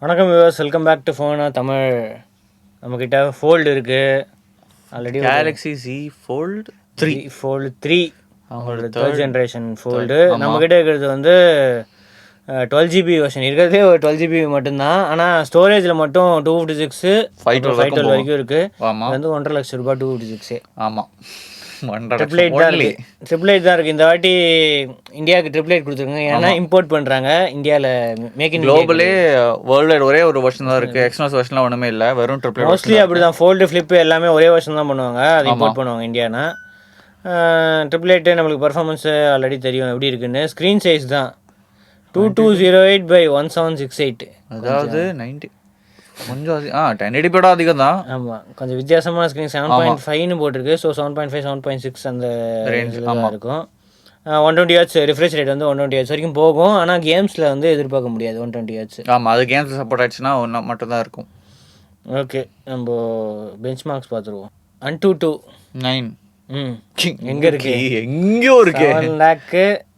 வணக்கம் viewers, welcome back to ஃபோனா தமிழ். நம்மக்கிட்ட ஃபோல்டு இருக்குது already. Galaxy Z Fold 3 fold 3 அவங்களோட தேர்ட் ஜென்ரேஷன் ஃபோல்டு. நம்மக்கிட்ட இருக்கிறது வந்து 12GB வெர்ஷன். இருக்கிறதே ஒரு 12GB மட்டும்தான். ஆனால் ஸ்டோரேஜில் மட்டும் 256 512 வரைக்கும் இருக்குது. அது வந்து 1.5 லட்சம் ரூபாய் 256. ஆமாம், ட்ரிபிள் எயிட் தான் இருக்குது. இந்த வாட்டி இந்தியாவுக்கு ட்ரிபிள் எயிட் கொடுத்துருங்க, ஏன்னா இம்போர்ட் பண்ணுறாங்க. இந்தியாவில் மேக் இன் குளோபலே வேர்ல்டு ஒரே ஒரு வெர்ஷன் தான் இருக்குது. எக்ஸ்னஸ் வெர்ஷன்லாம் ஒன்றுமே இல்லை, வெறும் ட்ரிபிள். மோஸ்ட்லி அப்படி தான், ஃபோல்டு ஃப்ளிப்பு எல்லாமே ஒரே வெர்ஷன் தான் பண்ணுவாங்க. அது இம்போர்ட் பண்ணுவாங்க இந்தியானா. ட்ரிபிள் எயிட்டு நம்மளுக்கு பர்ஃபார்மன்ஸு ஆல்ரெடி தெரியும் எப்படி இருக்குன்னு. ஸ்க்ரீன் சைஸ் தான் 2208x1768, அதாவது 90 கொஞ்சம் 1080p அதிகம் தான். ஆமாம், கொஞ்சம் வித்தியாசமான ஸ்க்ரீன். 7.5ன்னு போட்டிருக்கு. ஸோ 7.5 7.6 அந்த ரேஞ்சில் தான் இருக்கும். 120 Hz ரிஃப்ரெஷ் ரேட் வந்து 120 Hz வரைக்கும் போகும். ஆனால் கேம்ஸில் வந்து எதிர்பார்க்க முடியாது 120 Hz. ஆமாம், அது கேம்ஸ் சப்போர்ட் ஆயிடுச்சுன்னா ஒன்று மட்டும் தான் இருக்கும். ஓகே, நம்ம பெஞ்ச் மார்க்ஸ் பார்த்துருவோம். Antutu 9 எங்கே இருக்கு? எங்கேயோ இருக்கு.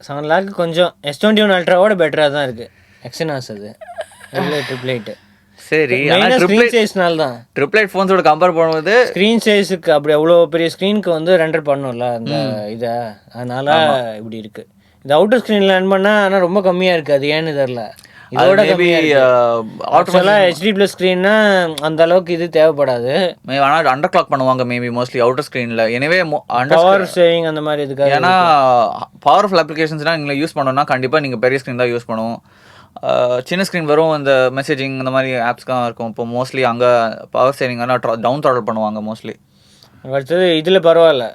7 lakh கொஞ்சம் S21 அல்ட்ராவோட பெட்டராக தான் இருக்குது. எக்ஸனாஸ் அது ட்ரிபிள் எயிட். சரி, ஸ்க்ரீன் சைஸ்னால தான் ட்ரிபிள் எயிட் ஃபோன்ஸோட கம்பேர் பண்ணும்போது ஸ்க்ரீன் சைஸுக்கு அப்படி அவ்வளோ பெரிய ஸ்க்ரீனுக்கு வந்து ரெண்டர் பண்ணணும்ல அந்த இதை, அதனால இப்படி இருக்கு. இது அவுட்டர் ஸ்க்ரீனில் ரன் பண்ணால் ஆனால் ரொம்ப கம்மியாக இருக்குது. அது ஏன்னு தெரில. இதோட HD+ ஸ்க்ரீன்னா அந்த அளவுக்கு இது தேவைப்படாது. ஆனால் அண்டர் கிளாக் பண்ணுவாங்க மேபி மோஸ்ட்லி அவுட்டர் ஸ்க்ரீனில். எனவே பவர் சேவிங் அந்த மாதிரி இதுக்காக. ஏன்னா பவர்ஃபுல் அப்ளிகேஷன்ஸ்லாம் நீங்கள் யூஸ் பண்ணோன்னா கண்டிப்பாக நீங்கள் பெரிய ஸ்க்ரீன் தான் யூஸ் பண்ணுவோம். சின்ன ஸ்க்ரீன் வரும், இந்த மெசேஜிங் இந்த மாதிரி ஆப்ஸ்லாம் இருக்கும். இப்போ மோஸ்ட்லி அங்கே பவர் சேவிங் டவுன் த்ராடல் பண்ணுவாங்க மோஸ்ட்லி. அடுத்தது இதில் பரவாயில்ல.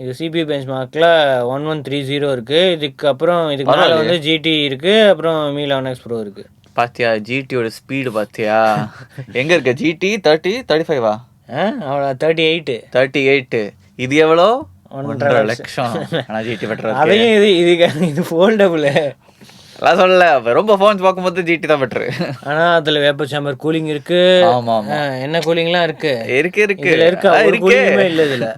இது CPU பெஞ்ச் மார்க்கில் 1130 இருக்குது. இதுக்கப்புறம் இதுக்கு மேலே வந்து GT இருக்குது. அப்புறம் Mi 11X Pro இருக்குது. பார்த்தியா GTயோட ஸ்பீடு பார்த்தியா? எங்கே இருக்க GT 30 35? அவ்வளோ 38. இது எவ்வளோ? 1.5 லட்சம். ஆனால் GT பெட்டர். அதையும் இது ஃபோல்டபுள் எல்லாம் சொல்லல, ரொம்ப ஃபோன்ஸ் பார்க்கும்போது GT தான் பெட்ரு. ஆனால் அதில் வேப்பர் சேம்பர் கூலிங் இருக்கு. ஆமாம், என்ன கூலிங்லாம் இருக்கு இருக்கு இல்லை இதில்.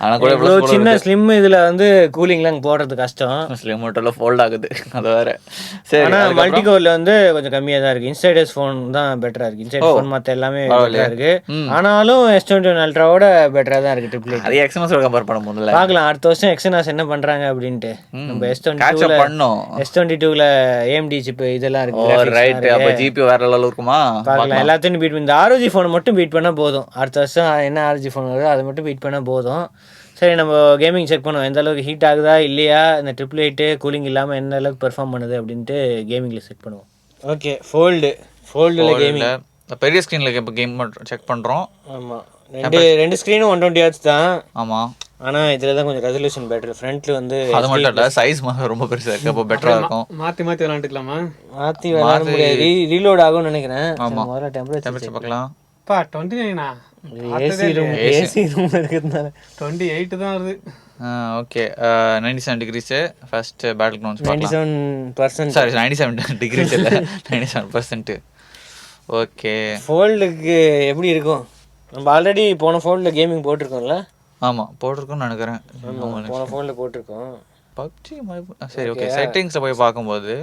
ஆனால் கூட இவ்வளோ சின்ன ஸ்லிம் இதில் வந்து கூலிங்லாம் போடுறது கஷ்டம். ஸ்லிம் மோட்டரில் ஃபோல்ட் ஆகுது, அது வேறு. சரி, ஆனால் மல்டி கோரில் வந்து கொஞ்சம் கம்மியாக தான் இருக்குது. இன்சைடர்ஸ் ஃபோன் தான் பெட்டராக இருக்குது. இன்சைட் ஃபோன் மற்ற எல்லாமே பெட்டராக இருக்குது. ஆனாலும் S21 அல்ட்ராவோட பெட்டராக தான் இருக்குது ட்ரிபிள் எயிட். அது எக்ஸ்என்எஸோட கம்பேர் பண்ண முடியல. பார்க்கலாம் அடுத்த வருஷம் எக்ஸ்என்எஸ் என்ன பண்ணுறாங்க அப்படின்ட்டு. நம்ம S22ல AMD சிப் இதெல்லாம் இருக்குது. ரைட், அப்போ ஜிபி வேற லெவலில் இருக்குமா பார்க்கலாம். எல்லாத்தையும் பீட் பண்ணி இந்த ROG ஃபோனை மட்டும் பீட் பண்ணால் போதும். அடுத்த வருஷம் என்ன ROG ஃபோன் வருதோ அதை மட்டும் பீட் பண்ணால் போதும். சரி, நம்ம கேமிங் செக் பண்ணுவோம் எந்த அளவுக்கு ஹீட் ஆகுதா இல்லையா, இந்த ட்ரிபிள் எயிட்டு கூலிங் இல்லாமல் எந்த அளவுக்கு பெர்ஃபார்ம் பண்ணுது அப்படின்ட்டு கேமிங்கில் செக் பண்ணுவோம். ஓகே, ஃபோல்டில் கேமிங் பெரிய ஸ்க்ரீனில் இப்போ கேம் செக் பண்ணுறோம். ஆமாம், ரெண்டு ஸ்க்ரீனும் 120 Hz தான். ஆமாம், ஆனால் இதில் தான் கொஞ்சம் ரெசல்யூஷன் பெட்டர். ஃப்ரண்ட்டில் வந்து அது மட்டும் இல்லை, சைஸ் ரொம்ப பெருசாக இருக்குது. அப்போ பெட்டராக இருக்கும். மாற்றி விளாண்டுக்கலாமா? மாற்றி விளாட முடியாது, ரீலோட் ஆகும்னு நினைக்கிறேன். ஆமாம், முதல்ல டெம்பரேச்சர் பார்க்கலாம். 29 ஏசி ரூம் இருக்கிறதுனால 28 தான் வருது. Okay, 97 degrees first battle grounds 97%. Sorry, 97 degrees இல்லை, 97%. ஓகே, ஃபோல்டுக்கு எப்படி இருக்கும்? நம்ம ஆல்ரெடி போன ஃபோல்டில் கேமிங் போட்டிருக்கோம்ல? ஆமாம், போட்டிருக்கோம்னு நினைக்கிறேன். போன ஃபோனில் போட்டிருக்கோம் பப்ஜி. சரி, ஓகே. செட்டிங்ஸில் போய் பார்க்கும்போது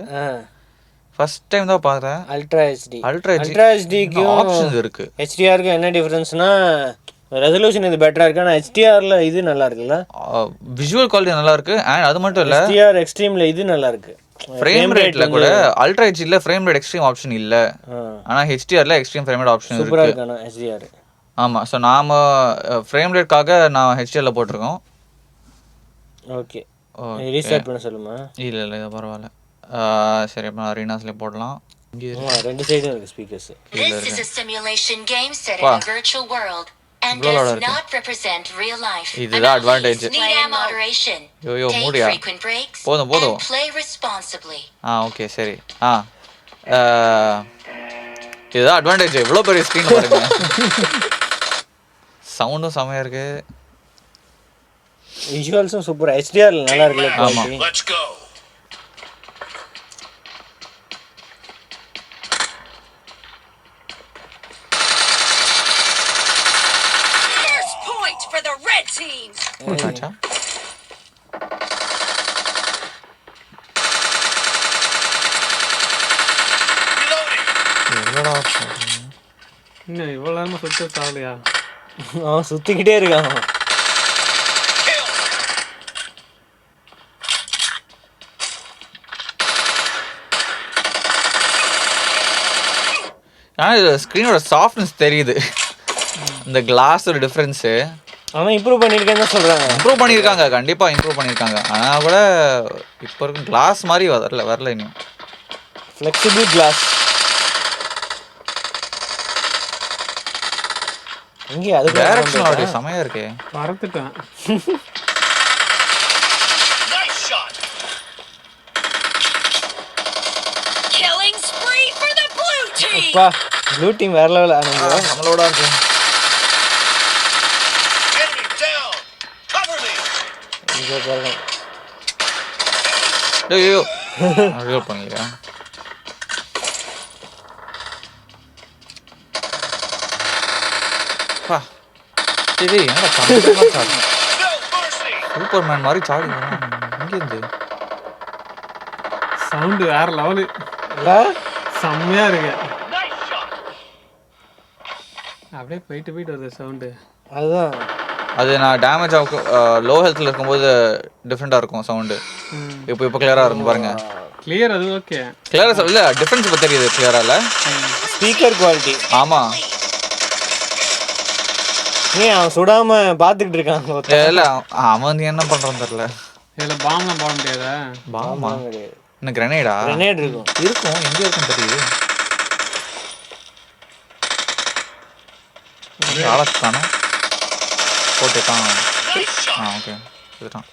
ஃபர்ஸ்ட் டைம் தான் பார்த்தேன். அல்ட்ரா ஹெச்டிக்கு ஆப்ஷன்ஸ் இருக்கு. HDRக்கு என்ன டிஃபரன்ஸ்னா ரெசல்யூஷன் இது பெட்டரா இருக்கு. ஆனால் HDRல இது நல்லா இருக்குல்ல, விஷுவல் குவாலிட்டி நல்லா இருக்கு. அண்ட் அது மட்டும் இல்லை, HDR எக்ஸ்ட்ரீம்ல இது நல்லா இருக்கு. ஃப்ரேம் ரேட்ல கூட அல்ட்ரா ஹெச்டில ஃப்ரேம் ரேட் எக்ஸ்ட்ரீம் ஆப்ஷன் இல்ல. ஆனா HDRல எக்ஸ்ட்ரீம் ஃப்ரேம் ரேட் ஆப்ஷன் இருக்கு. சூப்பரா இருக்கு HDR. ஆமா, சோ நாம ஃப்ரேம் ரேட்காக நான் HDRல போட்டுருக்கோம். ஓகே, ரீசெட் பண்ண சொல்லுமா? இல்ல இது பரவாயில்ல. சரி, அப்ப அரீனாஸ்ல போடலாம். ரெண்டு சைடும் இருக்கு speakers. This is a simulation game set in a virtual world and does not represent real life. இதுதான் அட்வான்டேஜ். யோ மூடியா? போதும். Play responsibly. ஓகே, சரி. இதுதான் அட்வான்டேஜ். இவ்வளோ பெரிய ஸ்க்ரீன் பாருங்க. சவுண்டும் செமையா இருக்கு. விஷுவல்ஸும் சூப்பர். HDR நல்லா இருக்குல்ல? ஆமா. Let's go. First point for the red team. என்னாச்சா? என்னடா இன்னும் இவ்வளோ நேரமாக சுத்த சாவலையா? அவன் சுற்றிக்கிட்டே இருக்கான். ஆனால் இது ஸ்க்ரீனோட சாஃப்ட்னஸ் தெரியுது. இந்த கிளாஸ் ஒரு டிஃப்ரென்ஸு. ஆனால் இம்ப்ரூவ் பண்ணியிருக்கேன்னு தான் சொல்கிறாங்க. இம்ப்ரூவ் பண்ணியிருக்காங்க, கண்டிப்பாக இம்ப்ரூவ் பண்ணியிருக்காங்க. ஆனால் கூட இப்போ இருக்கும் கிளாஸ் மாதிரி வரல இன்னும். ஃப்ளெக்சிபிள் கிளாஸ் இங்கே அது டைரக்ஷன் அப்படி செமையாக இருக்கே. பறந்துட்டேன். அப்பா ப்ளூ டீம் வேற லெவல் நம்மளோட இருக்கு. ஐயோ ரிவீல் பண்ணலையா? சூப்பர்மேன் மாதிரி சாடி இங்கேருந்து சவுண்டு வேற லெவலு. செம்மையா இருக்கு. அப்படியே போயிட்டு வருது சவுண்டு. அதுதான் அது நான் டேமேஜ் ஆகும் லோ ஹெல்த்தில் இருக்கும்போது டிஃப்ரெண்ட்டாக இருக்கும் சவுண்டு. இப்போ கிளியராக இருக்கும் பாருங்க. கிளியர் அது ஓகே. கிளியராக இல்லை டிஃப்ரென்ஸ் இப்போ தெரியுது கிளியராக இல்லை. Speaker quality. ஆமாம். ஏன் அவன் சுடாமல் பார்த்துக்கிட்டு இருக்கான். இல்லை அவன் வந்து என்ன பண்ணுறான்னு தெரில. இதில் பாம்லாம் போட முடியாதா? பாமா என்ன கிரனேடா? கிரனேட் இருக்கும் எங்கே இருக்குன்னு தெரியுது. ஆளக்கான போட்டுட்டான். ஓகே இதுதான்.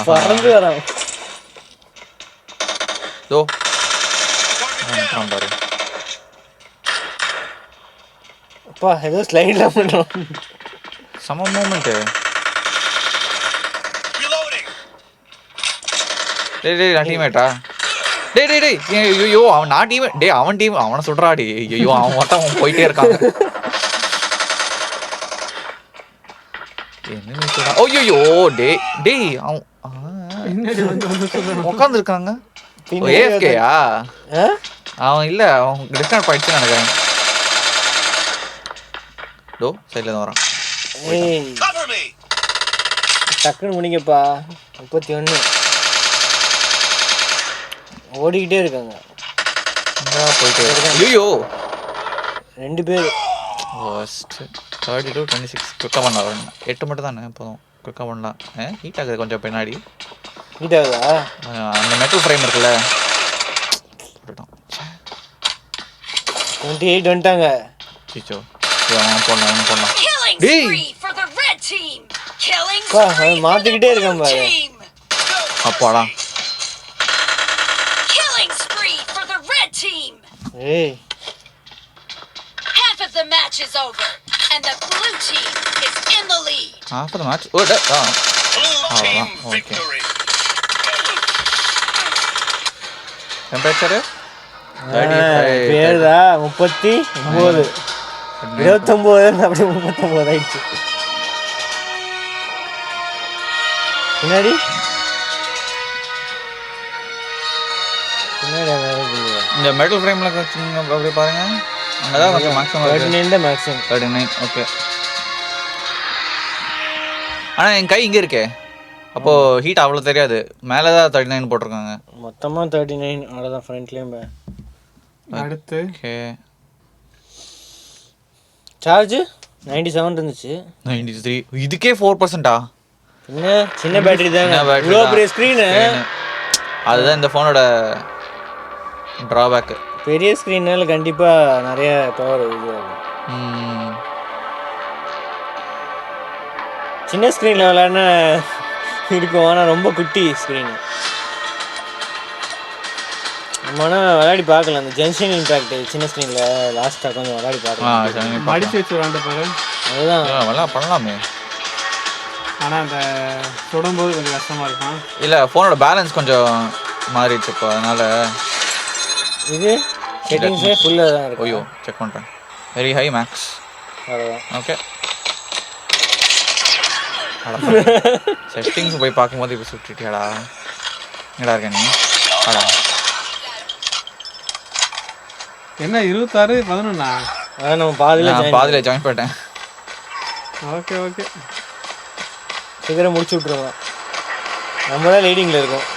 பறந்து வரான். பாரு அப்பா ஏதோ ஸ்லைட்ல பண்ணுறோம். சம மூமெண்ட்டு. நான் டீமேட்டா? ஐயோ அவன் நான் டீம் அவன் டீம் அவனை சொல்றாடி. ஐயோ அவன் மட்டும் அவன் போயிட்டே இருக்காங்க. ஐயோ அவன் உட்காந்து இருக்காங்க. ஏஎஃப்கேயா? அவன் இல்லை அவன் டிஸ்கனெக்ட் ஆயிடுச்சுன்னு நினைக்கிறேன். சைடில் தான் வரான். டக்குன்னு முடிங்கப்பா. 31 ஓடிக்கிட்டே இருக்காங்க. போயிட்டே இருக்காங்க. ஐயோ 2 பேர். 32 26 குயிக்காக பண்ணலாம். 8 மட்டும் தானே போதும். குயிக்காக பண்ணலாம். ஹீட் ஆகுது கொஞ்சம் பின்னாடி. ஹீட் ஆகுதா? அந்த மெட்டல் ஃப்ரேம் இருக்குல்ல. 28 வந்துட்டாங்க. சிச்சோ போடலாம். மாத்திக்கிட்டே இருக்கான் பாரு. அப்பாடா. ஏய் Half of the match is over and the blue team is in the lead. Half of the match. Okay. Temperature? பேருதா 39 29 அப்படி 39 ஆயிடுச்சு. பின்னாடி இந்த மெட்டல் ஃப்ரேம்ல அப்படி பாருங்க. அங்கதான் கொஞ்சம் மேக்ஸிமம் 39 தான் மேக்ஸிமம். 39 ஓகே. ஆனா என் கை இங்க இருக்கே. அப்போ ஹீட் அவ்வளவு தெரியாது. மேல தான் 39 போட்டிருக்காங்க. மொத்தமா 39 அவ்வளவுதான் ஃப்ரண்ட்லயும். அடுத்து ஓகே. சார்ஜ் 97 இருந்துச்சு. 93. இதுக்கே 4%ஆ? என்ன சின்ன பேட்டரி தான். இவ்வளோ பெரிய ஸ்க்ரீனு. அதுதான் இந்த ஃபோனோட ட்ராபேக்கு. பெரிய ஸ்க்ரீனால கண்டிப்பாக நிறைய பவர் இதுவாகும். சின்ன ஸ்க்ரீனில் விளையாடினா இருக்கும். ஆனால் ரொம்ப குட்டி ஸ்க்ரீனு. நம்மனா விளையாடி பார்க்கலாம். அந்த ஜென்ஷன் இம்பேக்ட் சின்ன ஸ்க்ரீனில் லாஸ்ட்டாக கொஞ்சம் விளையாடி பார்க்கலாம். மடிச்சு வச்சு விளாண்டு பாரு. அதுதான் பண்ணலாமே. ஆனால் அந்த சுடும்போது கொஞ்சம் கஷ்டமாக இருக்கும். இல்லை ஃபோனோட பேலன்ஸ் கொஞ்சம் மாறிடுச்சு இப்போ. அதனால் இது செட்டிங்ஸே ஃபுல்லாக தான் இருக்கும். ஐயோ செக் பண்ணுறேன். Very high max. அவ்வளோதான். ஓகே செட்டிங்ஸ் போய் பார்க்கும்போது இப்போ சுட்டிட்டியாடா. எங்கடா இருக்க நீ? ஆடா என்ன 26 11? அதான் நம்ம பாதியில் ஜாயின் பண்ணிட்டேன். ஓகே ஓகே, சீக்கிரம் முடிச்சு விட்ருவோம். நம்ம தான் லீடிங்கில் இருக்கோம்.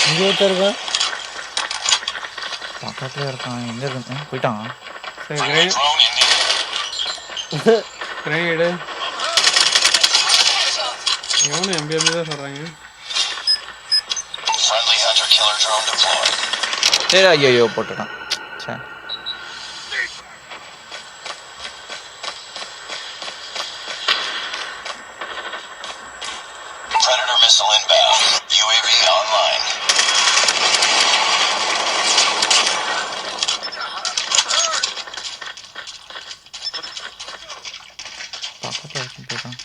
இங்கே இருக்கான், பக்கத்துல இருக்கான். எங்க இருக்கான்? போயிட்டான். சரி கிரேடு எவனும் எம்பிஎம்பி தான் சொல்கிறாங்க. சரி ஐயோ போட்டுட்டான். சரி Predator missile inbound. UAV online. பக்கத்துல போயிட்டான்.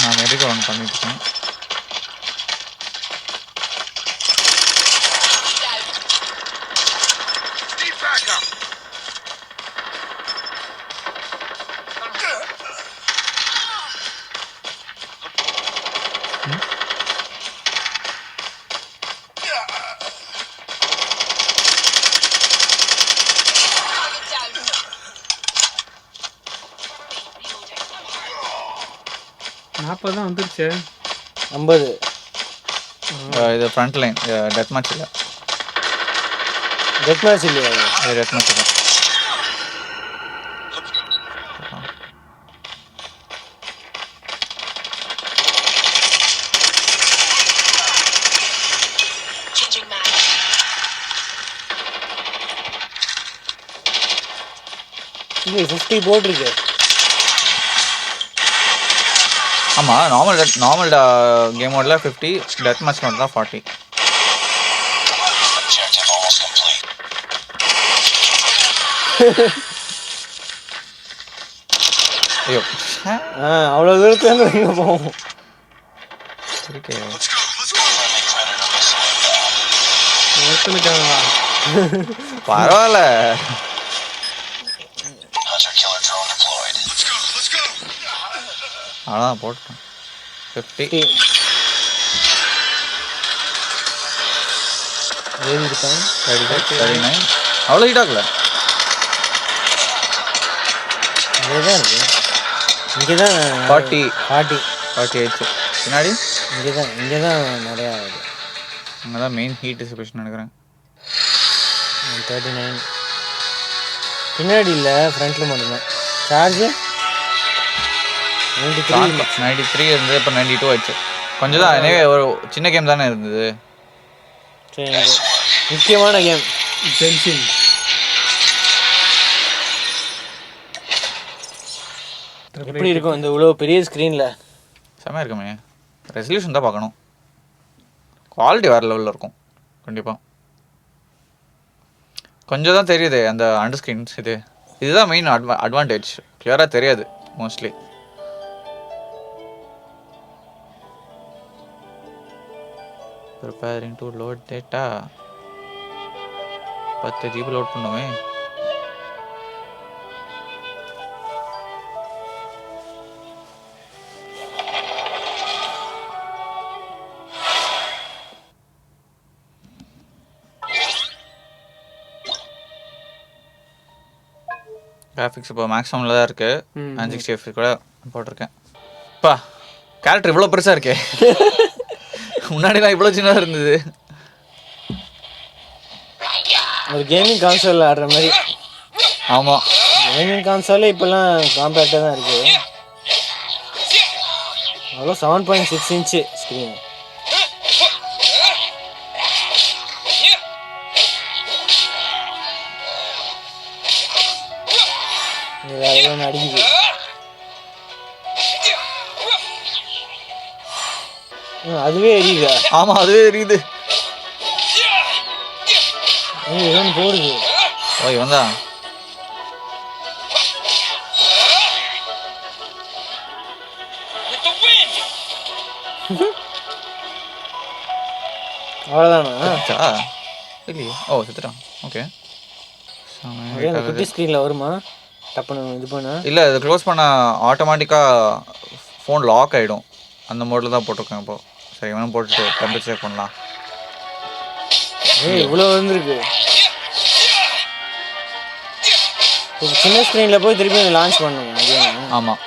நான் எதுக்கு ஒன்று பண்ணிட்டு இருக்கேன். தான் வந்துருச்சு. 50. இது ஃப்ரண்ட் லைன் டெத் மேட்ச் இல்லை. டெத் மேட்ச் இல்லையா? இது டெத் மேட்ச் இல்லை. இங்கே 50 போட்டிருக்கு. ஆமாம், நார்மல் கேம் மோடில் 50, டெத் மேட்ச் மோட் தான் 40. Objective almost complete. ஐயோ அவ்வளோ தூரத்துலேருந்து எங்கே போவோம்? இருக்கே. Friendly Predator missile inbound. ஒருத்தனுக்காகவா? பரவாயில்ல. Hunter killer drone deployed. அதான் போட்டேன். 50. ஏறி இருக்கான். 39. அவ்வளோ ஹீட் ஆகல. இங்கே தான் இருக்கு. இங்கே தான் 40 40 பின்னாடி. இங்கே தான் நிறையா ஆகுது. அங்கே தான் மெயின் ஹீட் டிஸ்ட்ரிபியூஷன் நினைக்கிறேன். 39 பின்னாடி இல்லை, ஃப்ரண்ட்டில் மட்டும்தான். சார்ஜு 93 இருந்து இப்போ 92 ஆயிடுச்சு. கொஞ்சம் தான். எனவே ஒரு சின்ன கேம் தானே இருந்தது. சரி, முக்கியமான கேம் டென்ஷன். எப்படி இருக்கும் இந்த இவ்வளோ பெரிய ஸ்க்ரீனில்? செம்மையாக இருக்குமே. ரெசல்யூஷன் தான் பார்க்கணும். குவாலிட்டி வேறு லெவலில் இருக்கும் கண்டிப்பாக. கொஞ்சம் தான் தெரியுது அந்த அண்டர் ஸ்க்ரீன்ஸ். இதுதான் மெயின் அட்வான்டேஜ். கிளியராக தெரியாது mostly. Preparing to load data. 10 GB load பண்ணுவேன். கிராஃபிக்ஸ் இப்போ மேக்ஸிமமில் தான் இருக்குது. 960 FPS கூட போட்டிருக்கேன். அப்பா கேரக்டர் இவ்வளோ பெருசாக இருக்கே. முன்னாடிலாம் இவ்வளோ சின்னதாக இருந்தது. ஒரு கேமிங் கான்சோலில் ஆடுற மாதிரி. ஆமாம், கேமிங் கான்சோலே இப்போல்லாம் காம்பேக்டாக தான் இருக்குது. அவ்வளோ 7.6 இன்ச்சு ஸ்க்ரீன். இது ஒன்று அடிக்குது. அதுவே எரியுதா? ஆமாம் அதுவே எரியுது. ஏதோ ஒன்று போடுது. ஓ இவன் தான். அவ்வளோதானா? இல்லையே. ஓ செத்துட்டான். ஓகே. அப்படியே அந்த குட்டி ஸ்க்ரீனில் வருமா டப்புன்னு இது பண்ண? இல்லை இது க்ளோஸ் பண்ண ஆட்டோமேட்டிக்காக ஃபோன் லாக் ஆகிடும். அந்த மோடில் தான் போட்டிருக்கேன் இப்போது. சரி வேணும் போட்டுட்டு டெம்பரேச்சர் செக் பண்ணலாம். இவ்வளோ வந்துருக்கு. இப்போ சின்ன ஸ்க்ரீனில் போய் திருப்பி லான்ச் பண்ணுங்க. ஆமாம்.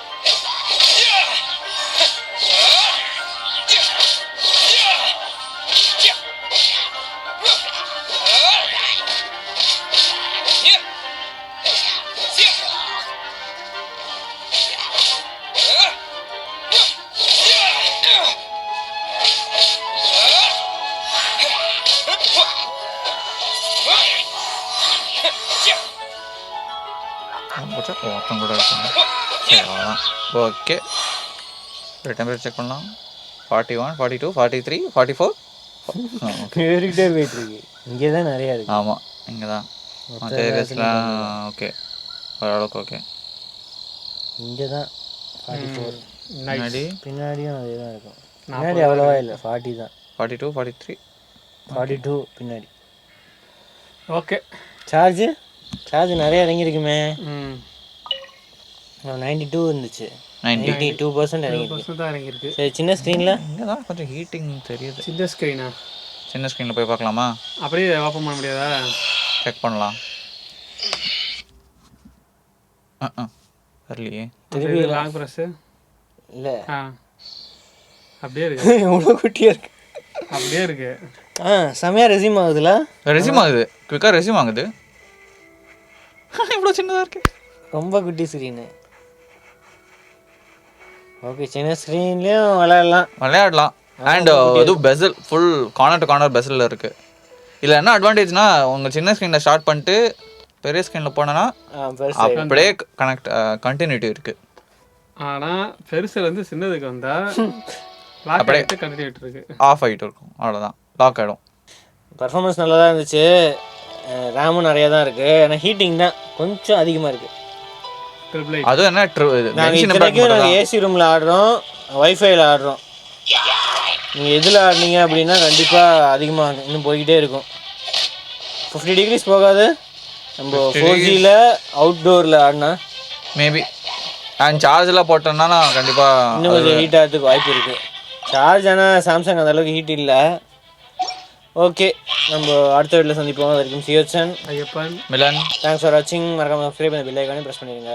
ஒருத்தன் கூட இருக்காங்க. சரி அவ்வளோதான். ஓகே டெம்பரேச்சர் செக் பண்ணலாம். 41, 42, 43, 44. ஏறிக்கிட்டே போயிட்டுருக்கு. இங்கே தான் நிறையா இருக்குது. ஆமாம் இங்கே தான் மற்ற ஏரியாஸ்லாம் ஓகே ஓரளவுக்கு ஓகே. இங்கே தான் 44. பின்னாடியும் அதே தான் இருக்கும். 40 பின்னாடி அவ்வளோவா இல்லை, 40 தான். 42, 43, 42 பின்னாடி. ஓகே. சார்ஜ் நிறைய இறங்கியிருக்குமே. ம் 92 இருந்துச்சு. 92% இறங்கிருக்கு. தான் இறங்கியிருக்கு. சரி சின்ன ஸ்க்ரீனில் இங்கே தான் கொஞ்சம் ஹீட்டிங் தெரியுது. சின்ன ஸ்க்ரீனா? சின்ன ஸ்க்ரீனில் போய் பார்க்கலாமா? அப்படியே ஓப்பன் பண்ண முடியாதா? செக் பண்ணலாம். வரலையே. திருப்பி லாங் ப்ரெஸ்ஸு இல்லை. அப்படியே இருக்கு. எவ்வளோ குட்டியாக இருக்கு. அப்படியே இருக்கு. செமையாக ரெசியூம் ஆகுதுல. ரெசியூம் ஆகுது, குயிக்காக ரெசியூம் ஆகுது. இவ்வளோ சின்னதாக இருக்கு. ரொம்ப குட்டி ஸ்க்ரீனு. ஓகே சின்ன ஸ்க்ரீன்லேயும் விளையாடலாம். அண்ட் இதுவும் bezel full corner to corner பெசலில் இருக்குது. இதில் என்ன அட்வான்டேஜ்னா உங்கள் சின்ன ஸ்க்ரீனில் ஸ்டார்ட் பண்ணிட்டு பெரிய ஸ்க்ரீனில் போனோன்னா அப்படியே கண்டினியூட்டி இருக்குது. ஆனால் பெருசில் வந்து சின்னதுக்கு வந்தால் அப்படியே கண்டினியூட்டி இருக்குது. ஆஃப் ஆகிட்டு இருக்கும், அவ்வளோதான், லாக் ஆகிடும். பர்ஃபார்மன்ஸ் நல்லா தான் இருந்துச்சு. ரேமும் நிறையா தான் இருக்குது. ஆனால் ஹீட்டிங் தான் கொஞ்சம் அதிகமாக இருக்குது. அதுவும் என்ன நாங்கள் ஏசி ரூமில் ஆடுறோம், வைஃபைல ஆடுறோம். நீங்கள் எதில் ஆடினீங்க அப்படின்னா கண்டிப்பாக அதிகமாக இன்னும் போய்கிட்டே இருக்கும். 50 degrees போகாது. நம்ம 4Gயில் அவுட்டோரில் ஆடினா மேபி. அண்ட் சார்ஜெலாம் போட்டோம்னா கண்டிப்பாக இன்னும் கொஞ்சம் ஹீட் ஆகிறதுக்கு வாய்ப்பு இருக்குது. சார்ஜ் ஆனால் சாம்சங் அந்தளவுக்கு ஹீட் இல்லை. ஓகே நம்ம அடுத்த வீட்டில் சந்திப்போம். அது வரைக்கும் சியோச்சன் ஐயப்பன் மிலன். தேங்க்ஸ் ஃபார் வாட்சிங். மறக்காம சப்ஸ்கிரைப் பண்ணி பெல் ஐகானையும் ப்ரெஸ் பண்ணிடுங்க.